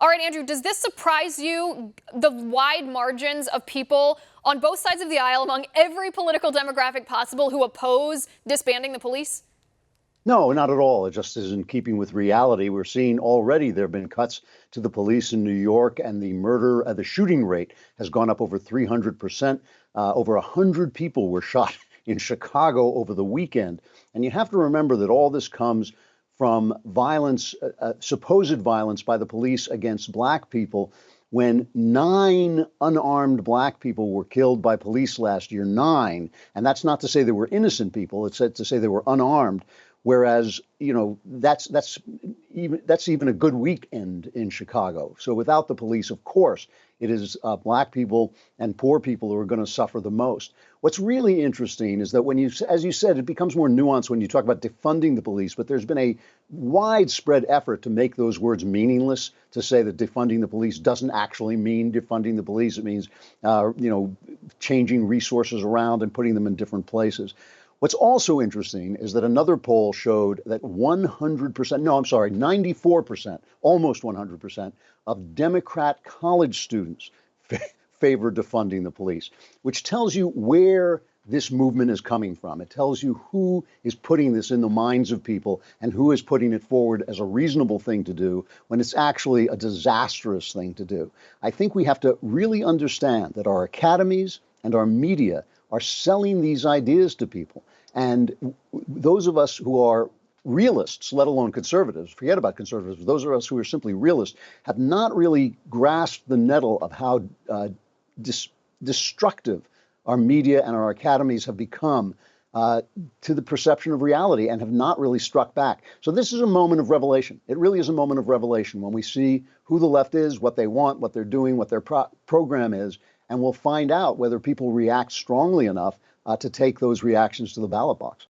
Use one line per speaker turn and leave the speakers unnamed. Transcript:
All right, Andrew, does this surprise you, the wide margins of people on both sides of the aisle among every political demographic possible who oppose disbanding the police?
No, not at all. It just is in keeping with reality. We're seeing already there have been cuts to the police in New York, and the shooting rate has gone up over 300%. Over 100 people were shot in Chicago over the weekend. And you have to remember that all this comes from violence, supposed violence by the police against black people. When 9 unarmed black people were killed by police last year, 9, and that's not to say they were innocent people, it's to say they were unarmed. Whereas, that's even a good weekend in Chicago. So without the police, of course, it is black people and poor people who are going to suffer the most. What's really interesting is that as you said, it becomes more nuanced when you talk about defunding the police. But there's been a widespread effort to make those words meaningless, to say that defunding the police doesn't actually mean defunding the police. It means, changing resources around and putting them in different places. What's also interesting is that another poll showed that 94%, almost 100% of Democrat college students favor defunding the police, which tells you where this movement is coming from. It tells you who is putting this in the minds of people and who is putting it forward as a reasonable thing to do when it's actually a disastrous thing to do. I think we have to really understand that our academies and our media are selling these ideas to people. And those of us who are realists, let alone conservatives, forget about conservatives, those of us who are simply realists, have not really grasped the nettle of how destructive our media and our academies have become to the perception of reality, and have not really struck back. So this is a moment of revelation. It really is a moment of revelation when we see who the left is, what they want, what they're doing, what their program is, and we'll find out whether people react strongly enough to take those reactions to the ballot box.